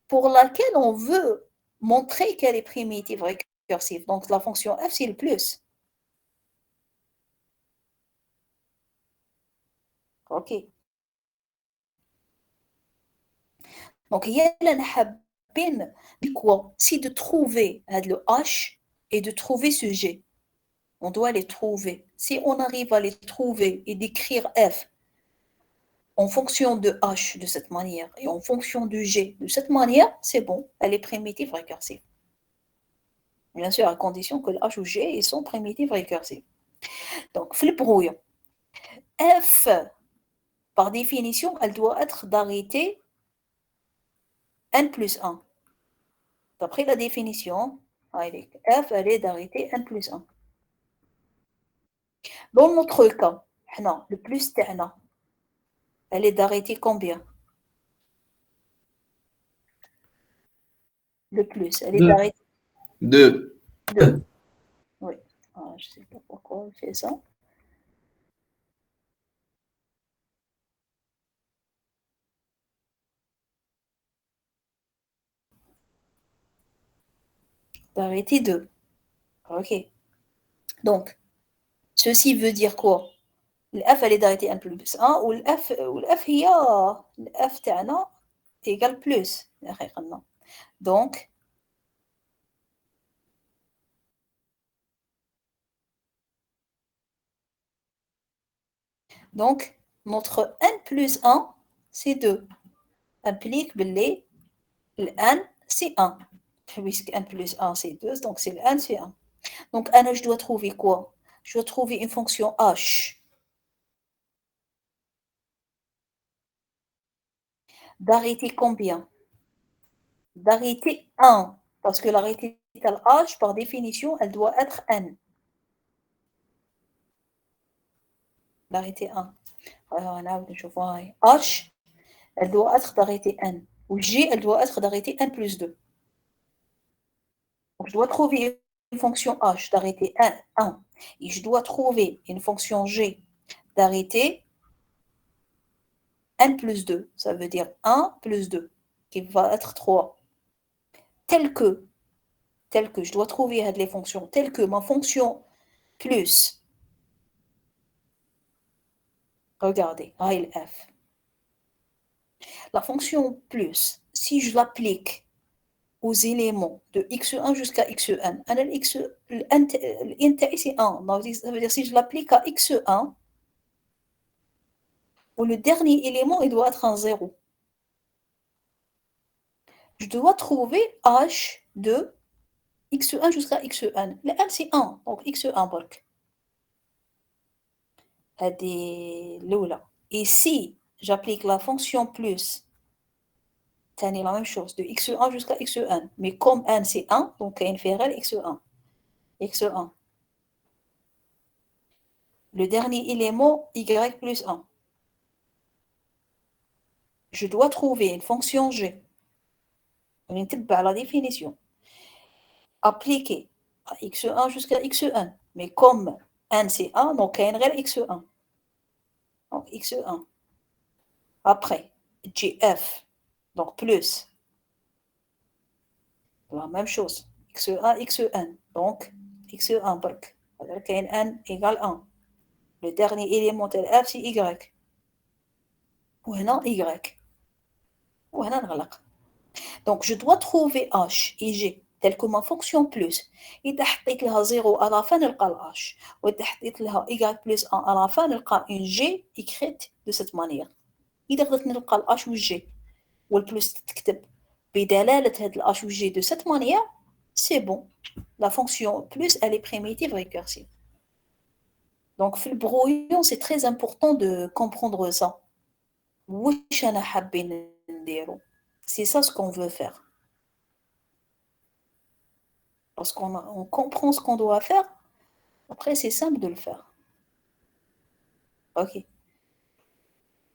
pour laquelle on veut montrer qu'elle est primitive récursive. Donc, la fonction f, c'est le plus. OK. Donc, c'est de trouver le h et de trouver ce g. On doit les trouver. Si on arrive à les trouver et d'écrire f en fonction de h de cette manière et en fonction de g de cette manière, c'est bon, elle est primitive récursive. Bien sûr, à condition que le h ou g ils sont primitives récursives. Donc, flip brouillon. F, par définition, elle doit être d'arrêté n plus 1. D'après la définition, f, elle est d'arrêté n plus 1. Dans notre cas, le plus t'ana, elle est d'arrêté combien? Le plus, elle est d'arrêté 2. 2. Oui. Je ne sais pas pourquoi on fait ça. D'arrêter 2. OK. Donc, ceci veut dire quoi? Le f, elle est d'arrêté 1 plus 1, ou le f, le f t'ana égale plus. Donc, notre n plus 1, c'est 2. Implique que le n, c'est 1. Puisque n plus 1, c'est 2, donc c'est le n, c'est 1. Donc, je dois trouver quoi? Je dois trouver une fonction h. D'arrêter combien? D'arrêter 1. Parce que l'arrêté h, par définition, elle doit être n. D'arrêter 1. Je vois h, elle doit être d'arrêté n. Ou g, elle doit être d'arrêté n plus 2. Donc, je dois trouver une fonction h d'arrêté 1. Et je dois trouver une fonction g d'arrêté n plus 2. Ça veut dire 1 plus 2, qui va être 3. Tel que je dois trouver les fonctions, telles que ma fonction plus Regardez, هاي F. La fonction plus, si je l'applique aux éléments de x1 jusqu'à xn, l'int c'est 1. Donc, ça veut dire si je l'applique à x1, où le dernier élément il doit être un 0. Je dois trouver h de x1 jusqu'à xn. Le n c'est 1, donc x1 برك. هذه الأولى. Et si j'applique la fonction plus, c'est la même chose, de x1 jusqu'à xn. Mais comme n c'est 1, donc il fait x1. x1. Le dernier élément, y plus 1. Je dois trouver une fonction g. On est la définition. Appliquée à x1 jusqu'à xn. Mais comme n c'est 1, donc il y a x1. Donc x1. Après, gf, donc plus. La même chose. x1, xn. Donc x1 برك. C'est-à-dire qu'il y a n égale 1. Le dernier élément de f, c'est y. وهنا y. وهنا نغلق. Donc, je dois trouver h et g tel que ma fonction plus. إذا حطيت لها 0 à la fin نلقى ال h. وإذا حطيت لها y plus 1 à la fin نلقى une g écrite de cette manière. إذا قدرت نلقى ال h و g والبلس تكتب بدلالة هاد ال h و g de cette manière, c'est bon. La fonction plus, elle est primitive récursive. Donc, في البrouillon, c'est très important de comprendre ça. واش أنا حابين نديرو. C'est ça ce qu'on veut faire. Parce qu'on comprend ce qu'on doit faire, après c'est simple de le faire. Ok.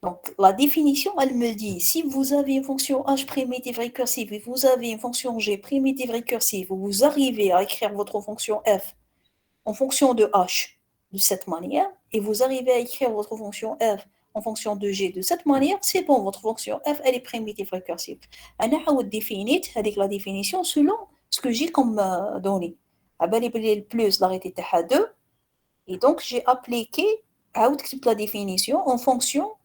Donc la définition, elle me dit, si vous avez une fonction h primitive récursive et vous avez une fonction g primitive récursive, où vous arrivez à écrire votre fonction f en fonction de h de cette manière, et vous arrivez à écrire votre fonction f en fonction de g de cette manière, c'est bon, votre fonction f, elle est primitive récursive. أنا عاود définite avec la définition selon ce que j'ai comme données. Le plus, l'arrêté تاعها 2, et donc j'ai appliqué عاود كتبت la définition en fonction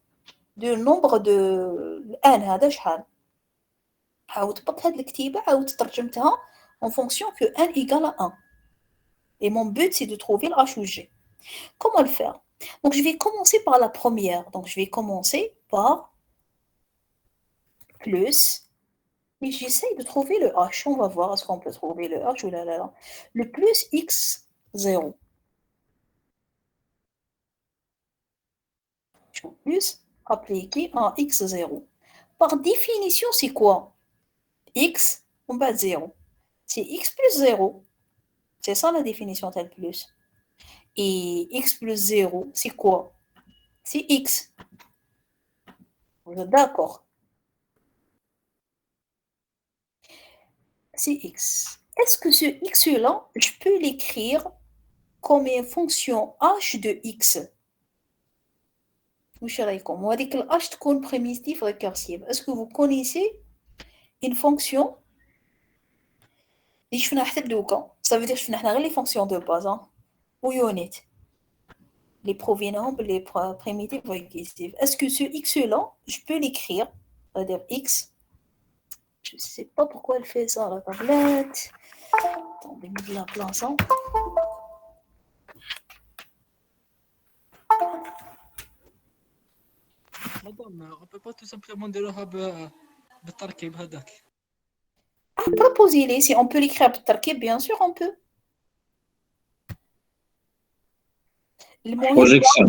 du nombre de n هذا شحال. عاود طبقت هاد الكتيبة عاود ترجمتها en fonction que n égale à 1. Et mon but c'est de trouver le h ou g. Comment le faire? Donc, je vais commencer par la première. Donc, je vais commencer par plus. Et j'essaye de trouver le h. On va voir est-ce qu'on peut trouver le h ou là. Le plus x0. Plus appliqué à x0. Par définition, c'est quoi? X, on bat 0. C'est x plus 0. C'est ça la définition tel plus. Et x plus 0, c'est quoi? C'est x. Vous êtes d'accord? C'est x. Est-ce que ce x-là, je peux l'écrire comme une fonction h de x? Ou رايكم وهذيك ال h تكون primitive récursive. Est-ce que vous connaissez une fonction اللي شفنا حتى دوكا؟ Ça veut dire شفنا حنا غير les fonctions de base ou unit. Les provenants, les primitives récursives. Est-ce que ce x-là, je peux l'écrire, c'est-à-dire x? Je ne sais pas pourquoi elle fait ça, la tablette. Attendez, de la place. Madame, on ne peut pas tout simplement نديروها بالتركيب هذاك. Proposez-les, si on peut l'écrire بالتركيب, bien sûr on peut. Projection.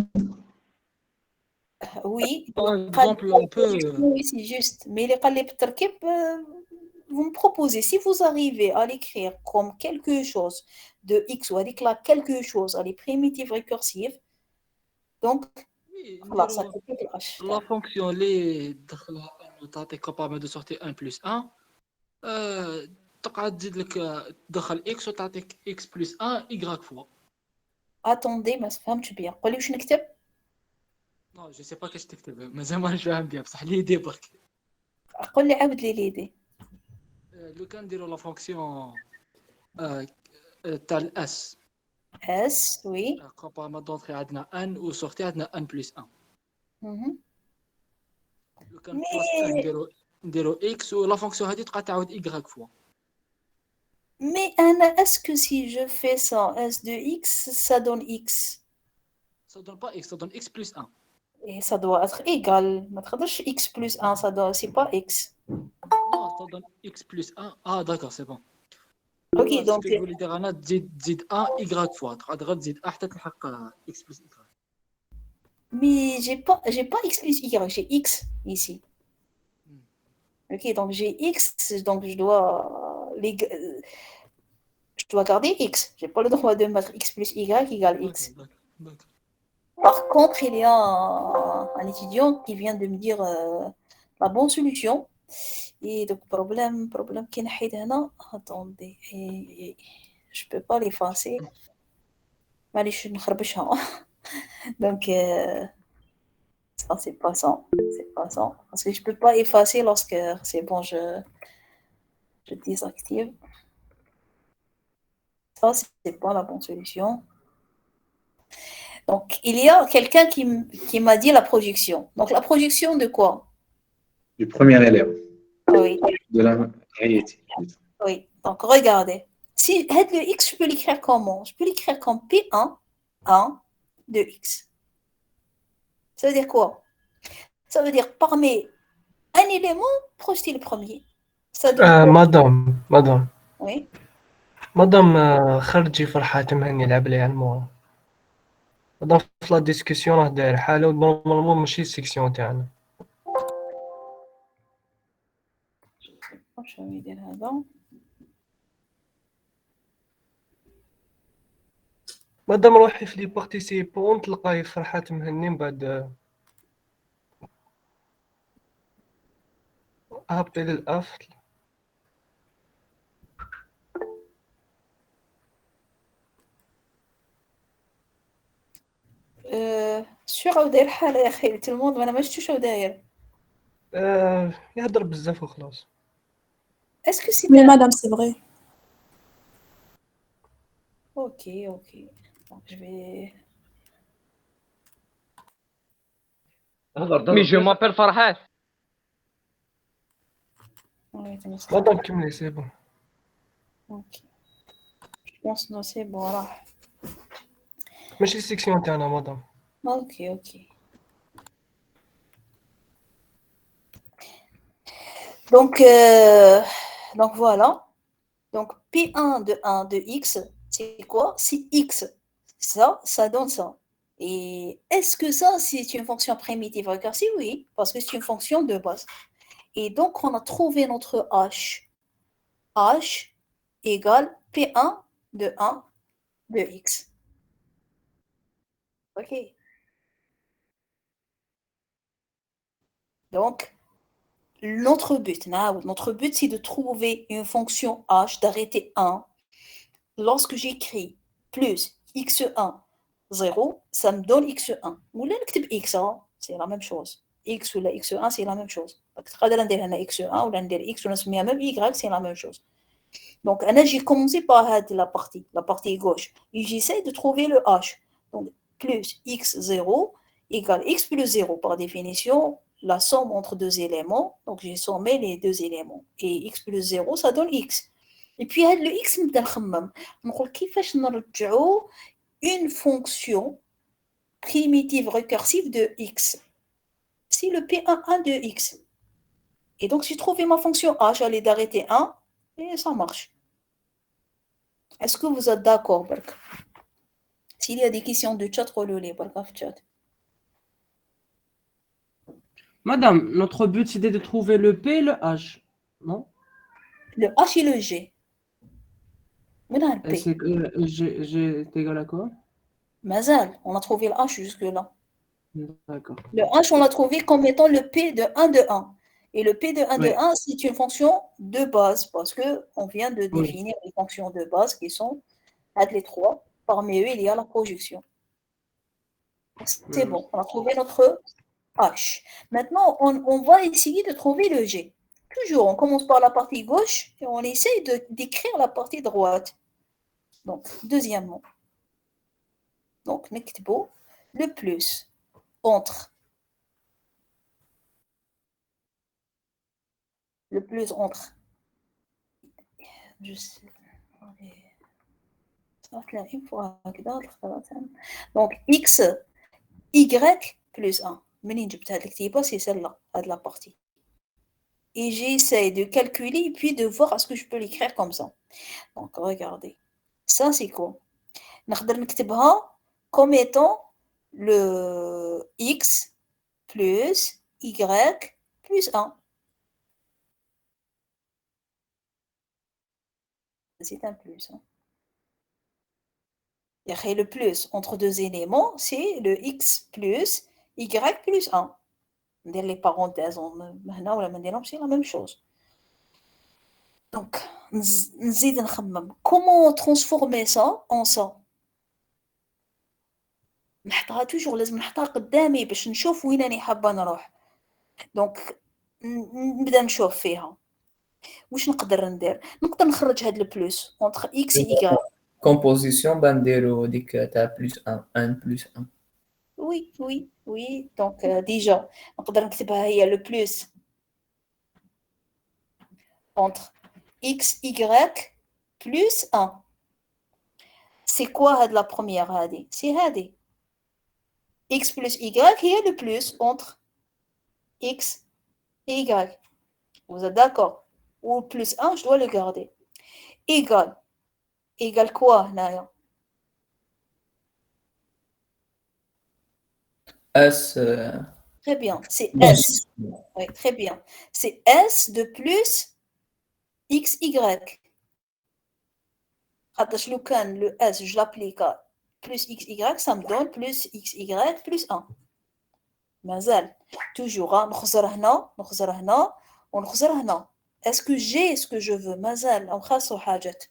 Oui. Par exemple, on peut... Oui, c'est juste. Mais les qalib بالتركيب, vous me proposez, si vous arrivez à l'écrire comme quelque chose de x ou avec là quelque chose, elle est primitive récursive, donc Oui, voilà, ça fait le h. la fonction اللي دخلها تعطيك capable de sortir 1 plus 1 تقعد تزيد لك تدخل x وتعطيك x plus 1 y fois. Attendez, ما فهمتش bien. قولي واش نكتب؟ Non, je sais pas qu'est-ce que تكتب مازال ما فاهم bien بصح ليدي برك. قول لي عاود لي ليدي. لو كان نديرو لا فونكسيون تاع S, oui. capable d'entrer عندنا 1 و sortir عندنا 1 plus 1. Mhm. لو كان بلاصه ا Mais, نديرو اكس ولا فونكسيون هذه تبقى تعاود y فوا. mais Anna, est-ce que si je fais ça, S de X, ça donne X? Ça donne pas x, ça donne x plus 1. Et ça doit être égal. ما تقدرش X plus 1, ça doit, c'est pas X. Non, ça donne x plus 1. Ah d'accord, c'est bon. Ok, ce donc, que je voulais dire انا تزيد 1 y فوا تقدر تزيد a حتى تلحق x plus y. mais j'ai pas X plus Y, j'ai X ici. Ok, donc j'ai X, donc je dois garder X. J'ai pas le droit de mettre X plus Y égale X. d'accord. Par contre, il y a un étudiant qui vient de me dire la bonne solution. Et donc, problème qui est là. Attendez, je peux pas l'effacer. Mais je ne sais. Donc, ça, c'est pas ça. C'est pas ça. Parce que je peux pas effacer lorsque c'est bon, je désactive. Ça, c'est pas la bonne solution. Donc, il y a quelqu'un qui m'a dit la projection. Donc, la projection de quoi? Du premier élève Oui, de la réalité. oui. Donc, regardez. Si le X, je peux l'écrire comment? Je peux l'écrire comme P1, 1 de X. Ça veut dire quoi? Ça veut dire parmi un élément, projeter le premier. Ça donne quoi? مدام Oui. خرجي فرحات مهني لعب لي على المورا. مدام في لا ديسكسيون راه داير حاله ونورمالمون ماشي السيكسيون تاعنا. Je vais dire هذا. مدام روحي في لي بارتيسيبون تلقاي فرحات مهني من بعد هبطي للاف. شو عاود داير حالة يا أخي tout le monde ما شفتو شو داير. يهضر بزاف وخلاص. Est-ce que c'est Oui, bien? madame, c'est vrai. Ok. Donc, je vais... Mais je m'appelle Farhat. Oui, مدام كملي سي بون. ok. Je pense que c'est bon là. ماشي السيكسيون تاعنا مدام. Ok. Donc voilà. Donc P1 de 1 de X, c'est quoi? C'est X. Ça donne ça. Et est-ce que ça, c'est une fonction primitive récursive? Oui, parce que c'est une fonction de base. Et donc, on a trouvé notre H. H égale P1 de 1 de X. OK. Donc, notre but, c'est de trouver une fonction H d'arrêté 1. Lorsque j'écris plus x1, 0, ça me donne x1. Ou là, x, c'est la même chose. X ou la x1, c'est la même chose. Donc, x1 ou x ou même y, c'est la même chose. Donc, j'ai commencé par la partie gauche. Et j'essaie de trouver le h. Donc, plus x0 égale x plus 0. Par définition, la somme entre deux éléments. Donc, j'ai sommé les deux éléments. Et x plus 0, ça donne x. Et puis, le x, نبدا نخمم. نقول كيفاش نرجعوا une fonction primitive récursive de x. C'est le P1 de x. Et donc, j'ai trouvé ma fonction h, j'allais d'arrêter 1, et ça marche. Est-ce que vous êtes d'accord, Bark? S'il y a des questions de chat, relevez, Bark, chat. Madame, notre but c'était de trouver le P et le H, non? Le h et le g. Maintenant, le p. C'est G est égal à quoi? Mazal, on a trouvé le h jusque-là. D'accord. Le h, on l'a trouvé comme étant le p de 1 de 1. Et le p de 1 de 1, c'est une fonction de base, parce qu'on vient de définir les fonctions de base qui sont les trois. Parmi eux, il y a la projection. C'est bon, on a trouvé notre H. Maintenant, on va essayer de trouver le G. Toujours, on commence par la partie gauche et on essaye d'écrire la partie droite. Donc, deuxièmement. Donc, le plus entre le plus entre. Je sais. Donc, x, y plus 1. C'est celle-là, de la partie. Et j'essaie de calculer et puis de voir est-ce que je peux l'écrire comme ça. Donc, regardez. Ça, c'est quoi? نقدر نكتبها comme étant le x plus y plus 1. C'est un plus. Et le plus entre deux éléments, c'est le x plus y plus 1. On dit les parenthèses, c'est la même chose. Donc, comment transformer ça en ça? نحطها توجور لازم نحطها قدامي باش نشوف وين راني حابه نروح. دونك نبدا نشوف فيها واش نقدر ندير. نقدر نخرج هاد البلوس entre x et y. Composition بنديرو ديك تاع بلس 1 بلس 1. Oui. Donc déjà نقدر نكتبها هي le plus entre x y plus 1. C'est quoi هاد la première هادي؟ C'est هادي. x plus y هي le plus entre x et y. Vous êtes d'accord? Ou plus 1, je dois le garder. Égal quoi, Naya? S. Très bien, c'est S. Oui, très bien. C'est S de plus XY. Le S, je l'applique à plus XY, ça me donne plus XY plus 1. Mazal. Toujours, نخزر هنا ونخزر هنا. Est-ce que j'ai ce que je veux? Mazal, on خاصو حاجات.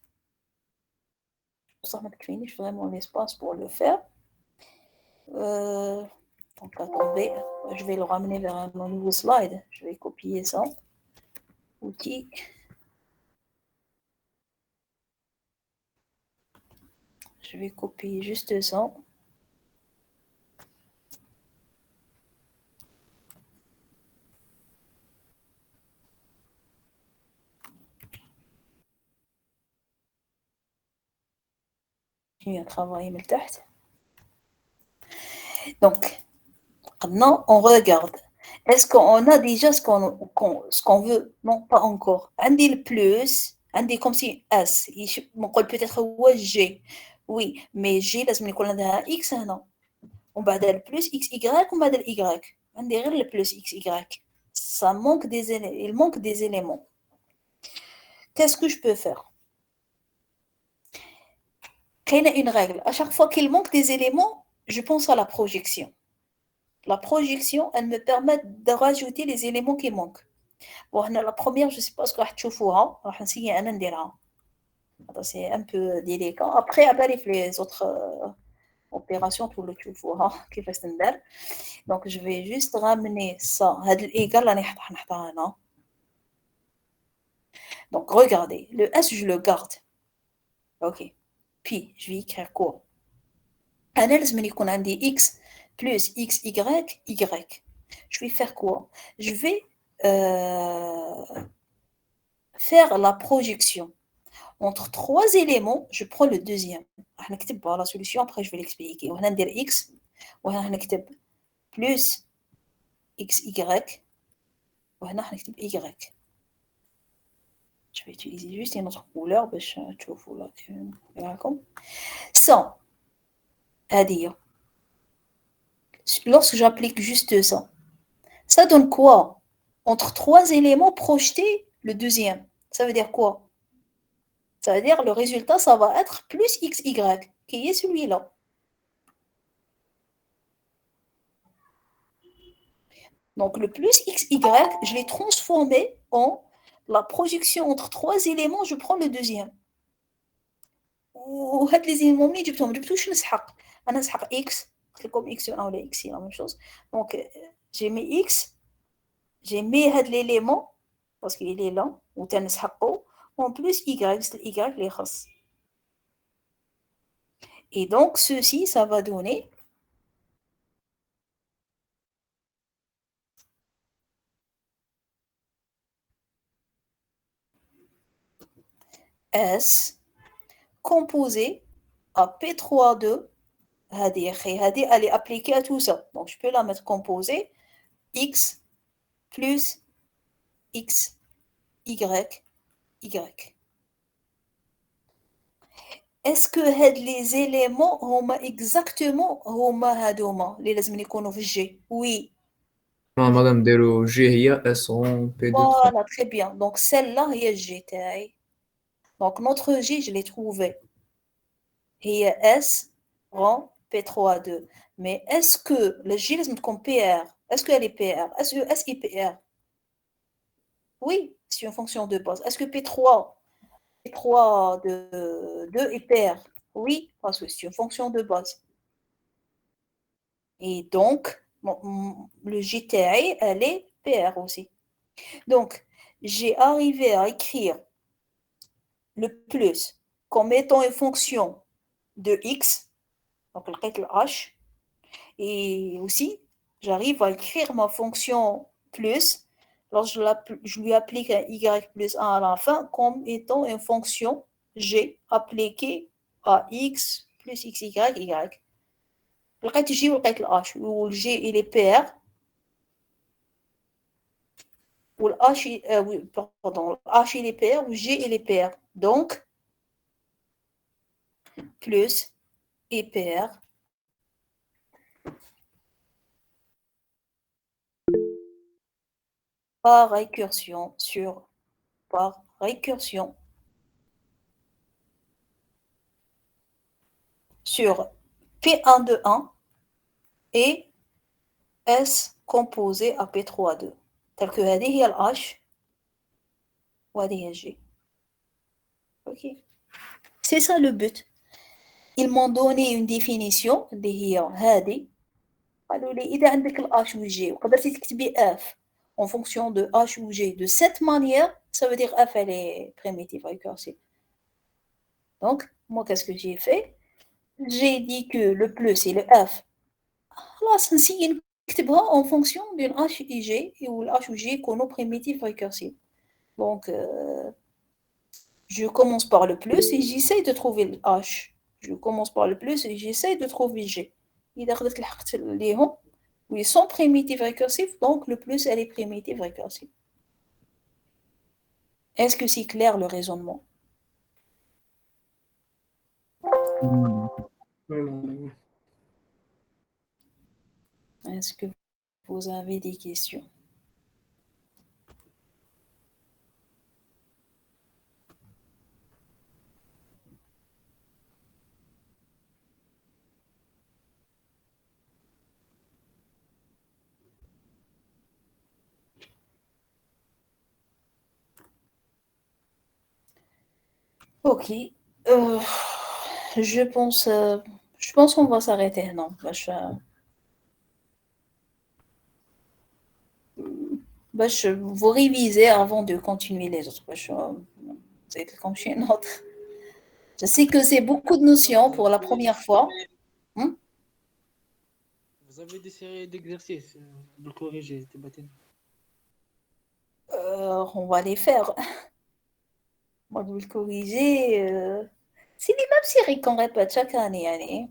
Ça ne me vraiment l'espace pour le faire. Donc, attendez, je vais le ramener vers un nouveau slide. Je vais copier ça. Outil. Je vais copier juste ça. Je vais travailler من تحت. Donc, maintenant, on regarde. Est-ce qu'on a déjà ce qu'on veut? Non, pas encore. عندي le plus, عندي comme si S. نقول peut-être هو G. Oui, mais G لازم يكون عندها X هنا. ومن بعد le plus XY ومن بعد le Y. عندي غير le plus XY. Ça manque des éléments. Il manque des éléments. Qu'est-ce que je peux faire? Il y a une règle. À chaque fois qu'il manque des éléments, je pense à la projection. La projection, elle me permet de rajouter les éléments qui manquent. Bon, la première, je ne sais pas ce que vous allez voir. C'est un peu délicat. Après, avec les autres opérations, tout le voir. Donc, je vais juste ramener ça. Donc, regardez. Le S, je le garde. OK. Puis, je vais écrire quoi? Analyse, mais qu'on a des X plus X, Y, Y. Je vais faire quoi? Je vais faire la projection. Entre trois éléments, je prends le deuxième. Je vais écrire la solution, après je vais l'expliquer. On va dire X, on va écrire plus X, Y, on va écrire Y. Je vais utiliser juste une autre couleur, باش تشوفوا là. Ça, à dire. Lorsque j'applique juste ça, ça donne quoi? Entre trois éléments projetés, le deuxième. Ça veut dire quoi? Ça veut dire le résultat, ça va être plus XY, qui est celui-là. Donc le plus XY, je l'ai transformé en la projection entre trois éléments, je prends le deuxième. وهاد les éléments منين جبتهم؟ جبتوش نسحق. أنا نسحق X, comme X1 ou X, c'est la même chose. Donc j'ai mis X, j'ai mis l'élément, parce qu'il est là, ou en plus Y, c'est Y les khas. Et donc, ceci, ça va donner S composé à P3-2. Elle est appliquée à tout ça. Donc, je peux la mettre composée X plus X, Y, Y. Est-ce que les éléments sont exactement les لازم يكونوا في G? Oui. Madame Dero, G هي S rond P2 3. Voilà, très bien. Donc, celle-là, هي G تاعي. Donc, notre G, je l'ai trouvé. هي S rond P3-2. Mais est-ce que le G لازم تكون PR? Est-ce qu'elle est PR? Est-ce que S est PR? Oui, c'est une fonction de base. Est-ce que P3 de 2 est PR? Oui, parce que c'est une fonction de base. Et donc, le GTI, elle est PR aussi. Donc, j'ai arrivé à écrire le plus comme étant une fonction de X, donc le H, et aussi, j'arrive à écrire ma fonction plus, lorsque je lui applique un Y plus 1 à la fin, comme étant une fonction G appliquée à X plus XY, Y. لقيت G ولقيت H où le G il est PR ou le H oui, pardon, le H il est PR ou le G il est PR. Donc plus et PR par récursion sur P1 de 1 et S composé à P3-2 tel que هذه هي ال H وهذه هي G. Ok. C'est ça le but. Ils m'ont donné une définition اللي هي هذه. قالوا لي إذا عندك ال H و G وقدرتي تكتبي F en fonction de H ou G de cette manière, ça veut dire F elle est primitive récursive. Donc, moi qu'est-ce que j'ai fait? J'ai dit que le plus et le F خلاص نسيي نكتبها en fonction d'une H et G ou le H ou G يكونوا primitive récursive. Donc, je commence par le plus et j'essaie de trouver le H. Je commence par le plus et j'essaie de trouver G. إذا قدرت لحقت ليهم ils sont primitives récursifs, donc le plus elle est primitive récursive. Est-ce que c'est clair le raisonnement? Est-ce que vous avez des questions? Ok. Je pense qu'on va s'arrêter. Non, vous révisez avant de continuer les autres. C'est comme chez une autre. Je sais que c'est beaucoup de notions pour la première fois. Vous avez des séries d'exercices de corriger, On va les faire. Moi, de le corriger. C'est les mêmes séries qu'on répète chaque année. Allez.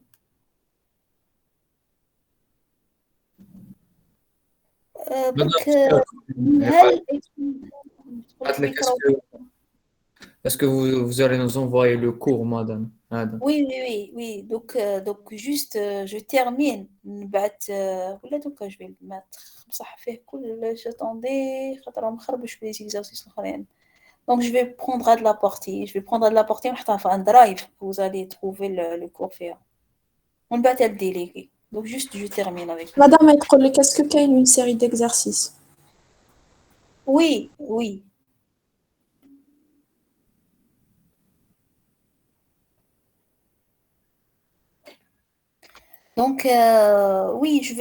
Est-ce que vous allez nous envoyer le cours, madame? Oui. Donc juste, je termine. Donc, je vais le mettre. J'attendais. Donc, je vais prendre de la partie. On un drive. Vous allez trouver le cours faire. On va le déléguer. Donc, juste, je termine avec. Madame, qu'est-ce que c'est une série d'exercices? Oui. Donc, oui, je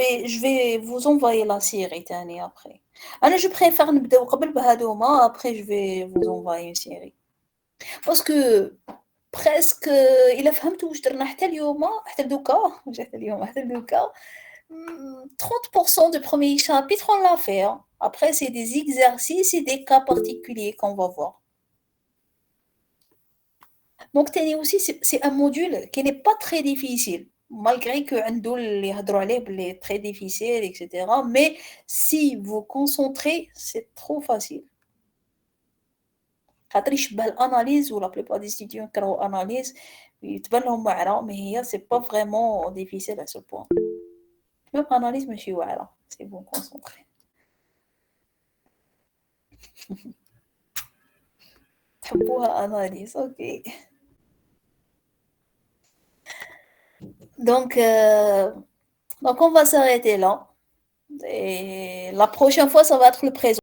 vais vous envoyer la série تاني après. Je préfère نبداو قبل بهادوما, après je vais vous envoyer une série. Parce que presque إلا فهمتوا واش درنا حتى اليوم حتى دوكا 30% du premier chapitre on l'a fait. Après c'est des exercices et des cas particuliers qu'on va voir. Donc, Teni aussi, c'est un module qui n'est pas très difficile, malgré que les hydrolèbres est très difficile, etc. Mais si vous concentrez, c'est trop facile. L'analyse, ou la plupart des étudiants qui ont analyse, mais c'est pas vraiment difficile à ce point. Même analyse, mais c'est vous concentrer. Analyse, ok. Donc, on va s'arrêter là. Et la prochaine fois, ça va être le présent.